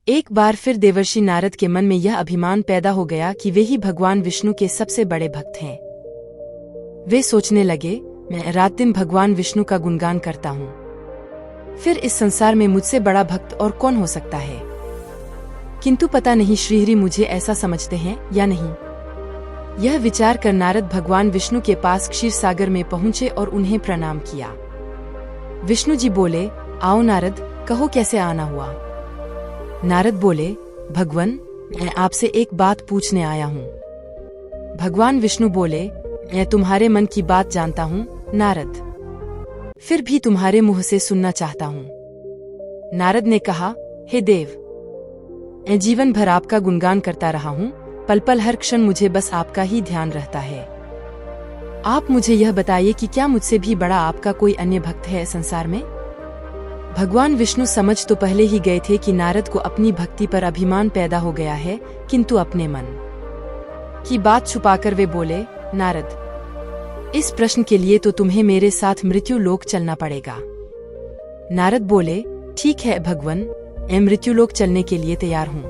एक बार फिर देवर्षि नारद के मन में यह अभिमान पैदा हो गया कि वे ही भगवान विष्णु के सबसे बड़े भक्त हैं। वे सोचने लगे, मैं रात दिन भगवान विष्णु का गुणगान करता हूँ, फिर इस संसार में मुझसे बड़ा भक्त और कौन हो सकता है। किंतु पता नहीं श्रीहरि मुझे ऐसा समझते हैं या नहीं। यह विचार कर नारद भगवान विष्णु के पास क्षीर सागर में पहुंचे और उन्हें प्रणाम किया। विष्णु जी बोले, आओ नारद, कहो कैसे आना हुआ। नारद बोले, भगवान, मैं आपसे एक बात पूछने आया हूँ। भगवान विष्णु बोले, मैं तुम्हारे मन की बात जानता हूँ नारद, फिर भी तुम्हारे मुंह से सुनना चाहता हूँ। नारद ने कहा, हे देव, मैं जीवन भर आपका गुणगान करता रहा हूँ, पल पल हर क्षण मुझे बस आपका ही ध्यान रहता है। आप मुझे यह बताइए कि क्या मुझसे भी बड़ा आपका कोई अन्य भक्त है संसार में। भगवान विष्णु समझ तो पहले ही गए थे कि नारद को अपनी भक्ति पर अभिमान पैदा हो गया है, किंतु अपने मन की बात छुपाकर वे बोले, नारद, इस प्रश्न के लिए तो तुम्हें मेरे साथ मृत्यु लोक चलना पड़ेगा। नारद बोले, ठीक है भगवान, मैं मृत्यु लोक चलने के लिए तैयार हूँ।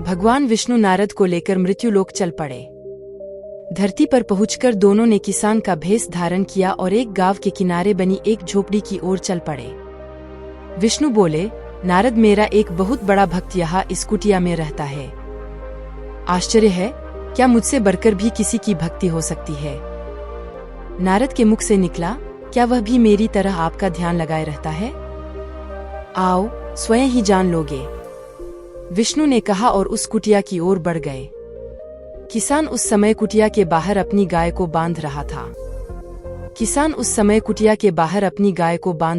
भगवान विष्णु नारद को लेकर मृत्यु लोक चल पड़े। धरती पर पहुंचकर दोनों ने किसान का भेष धारण किया और एक गांव के किनारे बनी एक झोपड़ी की ओर चल पड़े। विष्णु बोले, नारद, मेरा एक बहुत बड़ा भक्त यहाँ इस कुटिया में रहता है। आश्चर्य है, क्या मुझसे बढ़कर भी किसी की भक्ति हो सकती है। नारद के मुख से निकला, क्या वह भी मेरी तरह आपका ध्यान लगाए रहता है। आओ, स्वयं ही जान लोगे, विष्णु ने कहा और उस कुटिया की ओर बढ़ गए। किसान उस समय कुटिया के बाहर अपनी गाय को बांध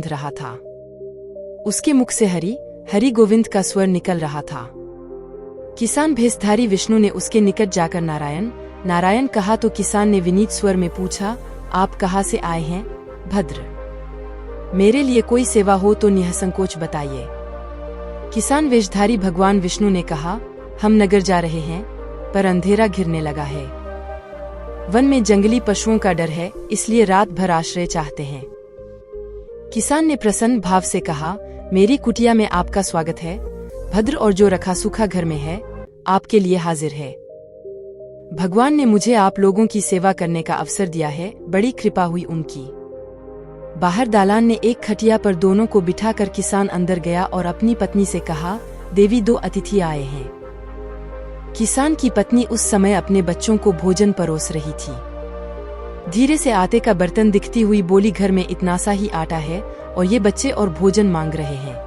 रहा था। उसके मुख से हरि हरि गोविंद का स्वर निकल रहा था। किसान भेषधारी विष्णु ने उसके निकट जाकर नारायण नारायण कहा तो किसान ने विनीत स्वर में पूछा, आप कहाँ से आए हैं भद्र, मेरे लिए कोई सेवा हो तो निःसंकोच बताइए। किसान वेशधारी भगवान विष्णु ने कहा, हम नगर जा रहे हैं, पर अंधेरा घिरने लगा है। वन में जंगली पशुओं का डर है, इसलिए रात भर आश्रय चाहते हैं। किसान ने प्रसन्न भाव से कहा, मेरी कुटिया में आपका स्वागत है भद्र, और जो रखा सूखा घर में है आपके लिए हाजिर है। भगवान ने मुझे आप लोगों की सेवा करने का अवसर दिया है, बड़ी कृपा हुई उनकी। बाहर दालान ने एक खटिया पर दोनों को बिठाकर किसान अंदर गया और अपनी पत्नी से कहा, देवी, 2 अतिथि आए हैं। किसान की पत्नी उस समय अपने बच्चों को भोजन परोस रही थी। धीरे से आटे का बर्तन दिखती हुई बोली, घर में इतना सा ही आटा है और ये बच्चे और भोजन मांग रहे हैं।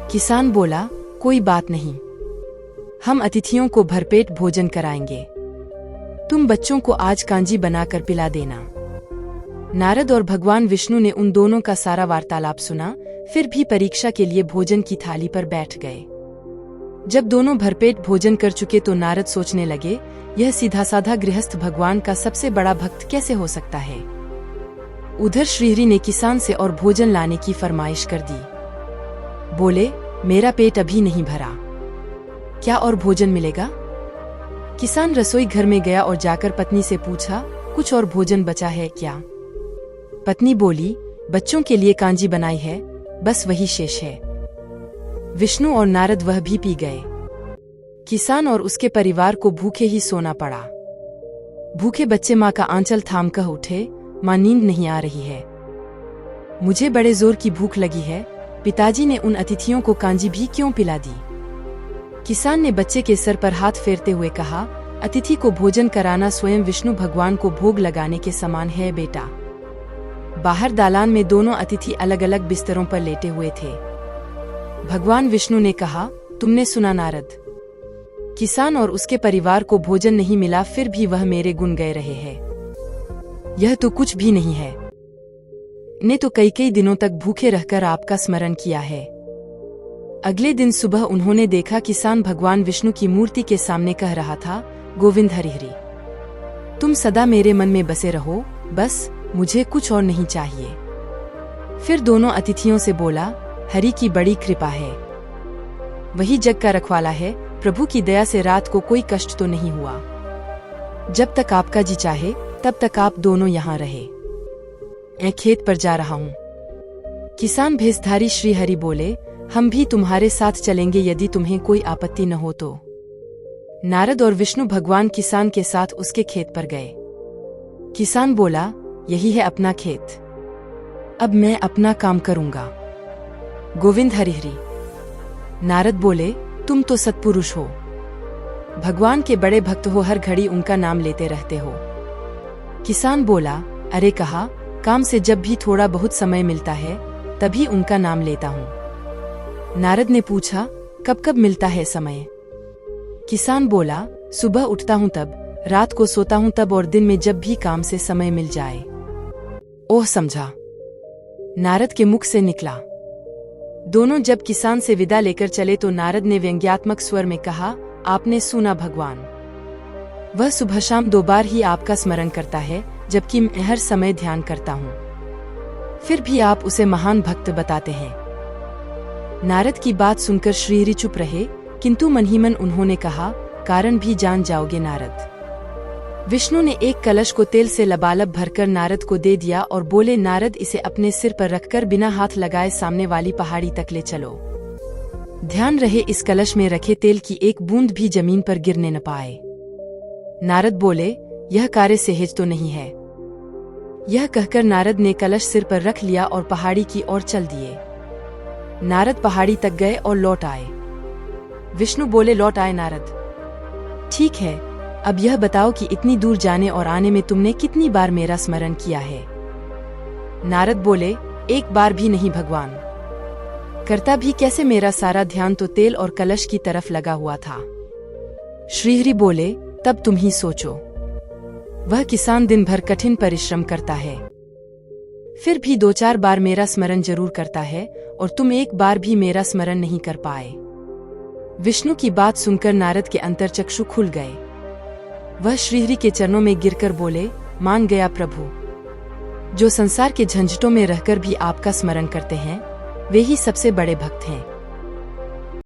किसान बोला, कोई बात नहीं, हम अतिथियों को भरपेट भोजन कराएंगे, तुम बच्चों को आज कांजी बनाकर पिला देना। नारद और भगवान विष्णु ने उन दोनों का सारा वार्तालाप सुना, फिर भी परीक्षा के लिए भोजन की थाली पर बैठ गए। जब दोनों भरपेट भोजन कर चुके तो नारद सोचने लगे, यह सीधा साधा गृहस्थ भगवान का सबसे बड़ा भक्त कैसे हो सकता है। उधर श्रीहरि ने किसान से और भोजन लाने की फरमाइश कर दी। बोले, मेरा पेट अभी नहीं भरा, क्या और भोजन मिलेगा। किसान रसोई घर में गया और जाकर पत्नी से पूछा, कुछ और भोजन बचा है क्या। पत्नी बोली, बच्चों के लिए कांजी बनाई है, बस वही शेष है। विष्णु और नारद वह भी पी गए। किसान और उसके परिवार को भूखे ही सोना पड़ा। भूखे बच्चे माँ का आंचल थाम कर उठे, माँ नींद नहीं आ रही है, मुझे बड़े जोर की भूख लगी है, पिताजी ने उन अतिथियों को कांजी भी क्यों पिला दी। किसान ने बच्चे के सर पर हाथ फेरते हुए कहा, अतिथि को भोजन कराना स्वयं विष्णु भगवान को भोग लगाने के समान है बेटा। बाहर दालान में दोनों अतिथि अलग अलग बिस्तरों पर लेटे हुए थे। भगवान विष्णु ने कहा, तुमने सुना नारद, किसान और उसके परिवार को भोजन नहीं मिला, फिर भी वह मेरे गुण गा रहे हैं। यह तो कुछ भी नहीं है, ने तो कई दिनों तक भूखे रहकर आपका स्मरण किया है। अगले दिन सुबह उन्होंने देखा किसान भगवान विष्णु की मूर्ति के सामने कह रहा था, गोविंद हरि हरि, तुम सदा मेरे मन में बसे रहो, बस मुझे कुछ और नहीं चाहिए। फिर दोनों अतिथियों से बोला, हरि की बड़ी कृपा है, वही जग का रखवाला है, प्रभु की दया से रात को कोई कष्ट तो नहीं हुआ। जब तक आपका जी चाहे तब तक आप दोनों यहाँ रहे, मैं खेत पर जा रहा हूँ। किसान भेषधारी श्री हरि बोले, हम भी तुम्हारे साथ चलेंगे यदि तुम्हें कोई आपत्ति न हो तो। नारद और विष्णु भगवान किसान के साथ उसके खेत पर गए। किसान बोला, यही है अपना खेत, अब मैं अपना काम करूंगा। गोविंद हरि हरि। नारद बोले, तुम तो सत्पुरुष हो, भगवान के बड़े भक्त हो, हर घड़ी उनका नाम लेते रहते हो। किसान बोला, अरे कहा, काम से जब भी थोड़ा बहुत समय मिलता है तभी उनका नाम लेता हूं। नारद ने पूछा, कब कब मिलता है समय? किसान बोला, सुबह उठता हूं तब, रात को सोता हूं तब, और दिन में जब भी काम से समय मिल जाए। ओह, समझा, नारद के मुख से निकला। दोनों जब किसान से विदा लेकर चले तो नारद ने व्यंग्यात्मक स्वर में कहा, आपने सुना भगवान, वह सुबह शाम 2 बार ही आपका स्मरण करता है, जबकि मैं हर समय ध्यान करता हूं। फिर भी आप उसे महान भक्त बताते हैं। नारद की बात सुनकर श्रीहरि चुप रहे, किंतु मन ही मन उन्होंने कहा, कारण भी जान जाओगे नारद। विष्णु ने एक कलश को तेल से लबालब भरकर नारद को दे दिया और बोले, नारद इसे अपने सिर पर रखकर बिना हाथ लगाए सामने वाली पहाड़ी तक ले चलो। ध्यान रहे इस कलश में रखे तेल की एक बूंद भी जमीन पर गिरने न पाए। नारद बोले, यह कार्य सहज तो नहीं है। यह कहकर नारद ने कलश सिर पर रख लिया और पहाड़ी की ओर चल दिए। नारद पहाड़ी तक गए और लौट आए। विष्णु बोले, लौट आए नारद, ठीक है, अब यह बताओ कि इतनी दूर जाने और आने में तुमने कितनी बार मेरा स्मरण किया है? नारद बोले, एक बार भी नहीं भगवान, करता भी कैसे, मेरा सारा ध्यान तो तेल और कलश की तरफ लगा हुआ था। श्रीहरि बोले, तब तुम ही सोचो, वह किसान दिन भर कठिन परिश्रम करता है, फिर भी 2-4 बार मेरा स्मरण जरूर करता है, और तुम एक बार भी मेरा स्मरण नहीं कर पाए। विष्णु की बात सुनकर नारद के अंतरचक्षु खुल गए। वह श्रीहरि के चरणों में गिरकर बोले, मान गया प्रभु, जो संसार के झंझटों में रहकर भी आपका स्मरण करते हैं वे ही सबसे बड़े भक्त हैं।